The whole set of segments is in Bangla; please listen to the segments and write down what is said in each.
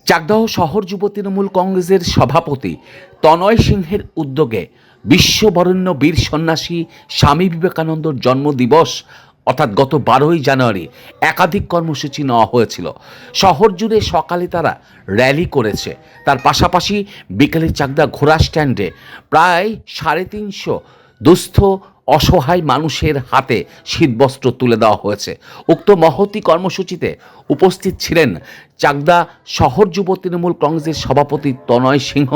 চাকদাহ শহর যুব তৃণমূল কংগ্রেসের সভাপতি তনয় সিংহের উদ্যোগে বিশ্ববরেণ্য বীর সন্ন্যাসী স্বামী বিবেকানন্দর জন্মদিবস অর্থাৎ গত 12ই জানুয়ারি একাধিক কর্মসূচি নেওয়া হয়েছিল। শহর জুড়ে সকালে তারা র্যালি করেছে, তার পাশাপাশি বিকেলে চাকদা ঘোড়া স্ট্যান্ডে প্রায় 350 দুস্থ অসহায় মানুষের হাতে শীতবস্ত্র তুলে দেওয়া হয়েছে। উক্ত মহতী কর্মসূচিতে উপস্থিত ছিলেন চাকদা শহর যুব তৃণমূল কংগ্রেসের সভাপতি তনয় সিংহ,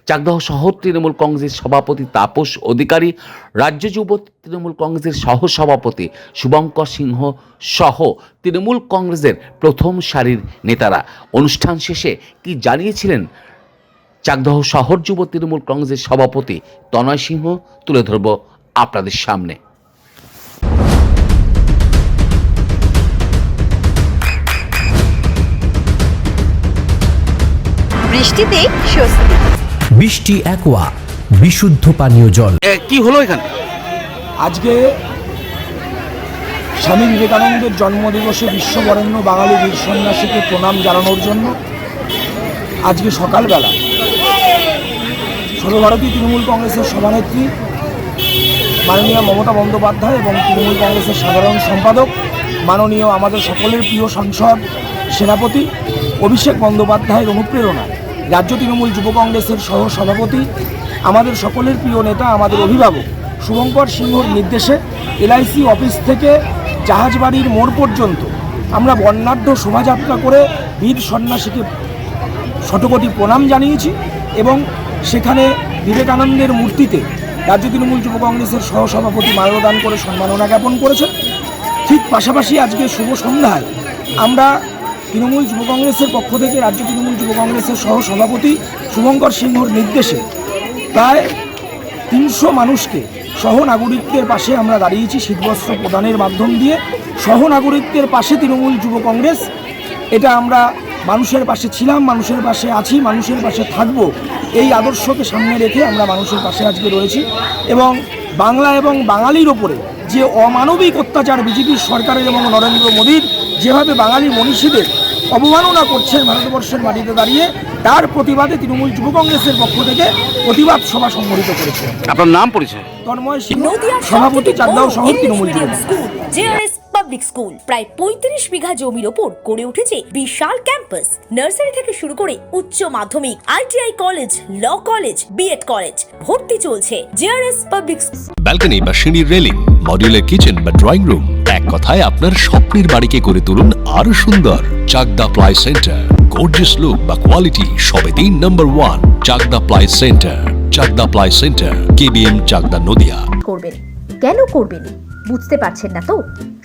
চাকদাহ শহর তৃণমূল কংগ্রেসের সভাপতি তাপস অধিকারী, রাজ্য যুব তৃণমূল কংগ্রেসের সহসভাপতি শুভঙ্কর সিংহ সহ তৃণমূল কংগ্রেসের প্রথম সারির নেতারা। অনুষ্ঠান শেষে কি জানিয়েছিলেন চাকদাহ শহর যুব তৃণমূল কংগ্রেসের সভাপতি তনয় সিংহ তুলে ধরব আপনাদের সামনে। বৃষ্টিতে স্বস্তি। বৃষ্টি অ্যাকোয়া বিশুদ্ধ পানীয় জল। কি হলো এখানে? আজকে স্বামী বিবেকানন্দের জন্মদিবসে বিশ্ববরেণ্য বাঙালি বীর সন্ন্যাসীকে প্রণাম জানানোর জন্য আজকে সকালবেলা সর্বভারতীয় তৃণমূল কংগ্রেসের সভানেত্রী মাননীয় মমতা বন্দ্যোপাধ্যায় এবং তৃণমূল কংগ্রেসের সাধারণ সম্পাদক মাননীয় আমাদের সকলের প্রিয় সাংসদ সেনাপতি অভিষেক বন্দ্যোপাধ্যায়ের অনুপ্রেরণায় রাজ্য তৃণমূল যুব কংগ্রেসের সহ সভাপতি আমাদের সকলের প্রিয় নেতা আমাদের অভিভাবক শুভঙ্কর সিংহর নির্দেশে এলআইসি অফিস থেকে জাহাজবাড়ির মোড় পর্যন্ত আমরা বর্ণাঢ্য শোভাযাত্রা করে বীর সন্ন্যাসীকে শতকোটি প্রণাম জানিয়েছি এবং সেখানে বিবেকানন্দের মূর্তিতে রাজ্য তৃণমূল যুব কংগ্রেসের সহসভাপতি মাল্যদান করে সম্মাননা জ্ঞাপন করেছেন। ঠিক পাশাপাশি আজকে শুভ সন্ধ্যায় আমরা তৃণমূল যুব কংগ্রেসের পক্ষ থেকে রাজ্য তৃণমূল যুব কংগ্রেসের সহসভাপতি শুভঙ্কর সিংহর নির্দেশে প্রায় 300 মানুষকে সহনাগরিকদের পাশে আমরা দাঁড়িয়েছি শীতবস্ত্র প্রদানের মাধ্যম দিয়ে। সহনাগরিকদের পাশে তৃণমূল যুব কংগ্রেস, এটা আমরা মানুষের পাশে ছিলাম, মানুষের পাশে আছি, মানুষের পাশে থাকবো, এই আদর্শকে সামনে রেখে আমরা মানুষের পাশে আজকে রয়েছি। এবং বাংলা এবং বাঙালির ওপরে যে অমানবিক অত্যাচার বিজেপির সরকারের এবং নরেন্দ্র মোদীর যেভাবে বাঙালি মনীষীদের অবমাননা করছেন ভারতবর্ষের মাটিতে দাঁড়িয়ে, তার প্রতিবাদে তৃণমূল যুব কংগ্রেসের পক্ষ থেকে প্রতিবাদ সভা সংগঠিত করেছে। আপনার নাম পরিচয়? তন্ময় সিংহ, সভাপতি চাকদাহ শহর তৃণমূল যুব কংগ্রেস। জেআরএস পাবলিক স্কুল প্রায় 35 বিঘা জমির ওপর গড়ে উঠেছে বিশাল ক্যাম্পাস। নার্সারি থেকে শুরু করে উচ্চ মাধ্যমিক, ITI college, law college, BEd college ভর্তি চলছে। জেআরএস পাবলিক ব্যালকনি বা সিঁড়ির রেলিং, মডিউলার কিচেন বা ড্রয়িং রুম, এক কথায় আপনার স্বপ্নের বাড়িকে করে তুলুন আরো সুন্দর। Chakdaha ply centre, gorgeous look বা কোয়ালিটি সবে 3 number 1 Chakdaha ply centre. Chakdaha ply centre, KBM Chakdaha Nadia. করবেন কেন করবেন বুঝতে পারছেন না তো?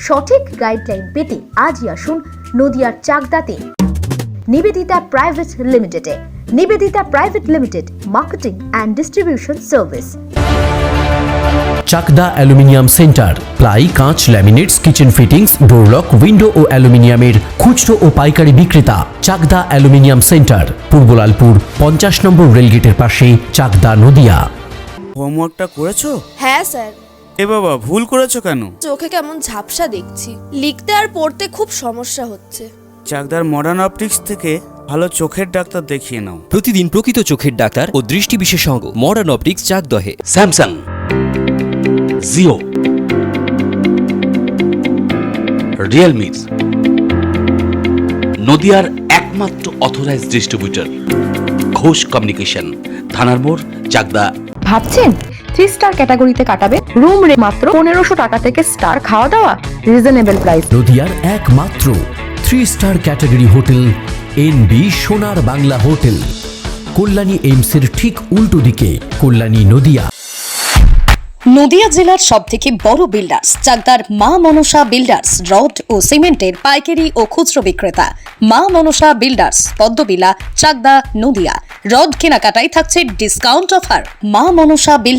সঠিক গাইডলাইন পেতে আজই আসুন নদিয়ার চাকদাতে নিবেদিতা প্রাইভেট লিমিটেডে। Nivedita private limited, marketing and distribution service. Chakda aluminium centre, ply, কাঁচ, laminates, kitchen fittings, door lock, window ও অ্যালুমিনিয়ামের খুচরো ও পাইকারি বিক্রেতা। Chakda aluminium centre, Purbalalpur 50 number রেলগেটের পাশে, চাকদা নদিয়া। হোমওয়ার্কটা করেছো? হ্যাঁ স্যার। এ বাবা, ভুল করেছো কেন? চোখে কেমন ঝাপসা দেখছি, লিখতে আর পড়তে খুব সমস্যা হচ্ছে। চাকদার মডার্ন অপটিক্স থেকে ভালো চোখের ডাক্তার দেখিয়ে নাও। প্রতিদিন প্রকৃত চোখের ডাক্তার ও দৃষ্টি বিশেষজ্ঞ মডার্ন অপটিক্স চাকদহে। স্যামসাং, জিও, রিয়েলমি, নদিয়ার একমাত্র অথরাইজড ডিস্ট্রিবিউটর ঘোষ কমিউনিকেশন, থানার মোড়, চাকদা। ভাবছেন 3 স্টার ক্যাটাগরিতে কাটাবে? রুম রে মাত্র 1500 টাকা থেকে স্টার, খাওয়া দাওয়া রিজনেবল প্রাইস। নদিয়ার একমাত্র 3 স্টার ক্যাটাগরি হোটেল এনবি সোনার বাংলা হোটেল, কল্যাণী এইমসের ঠিক উল্টো দিকে, কল্যাণী নদিয়া। নদিয়া জেলার সবথেকে বড় বিল্ডার্স চাকদার মা মনসা বিল্ডার্স, রড ও সিমেন্টের পাইকারি ও খুচরো বিক্রেতা। মা মনসা বিল্ডার্স, পদ্মবিলা, চাকদা, নদিয়া। রড কেনাকাটায় থাকছে ডিসকাউন্ট অফার। মা মনসা বিল্ডার্স।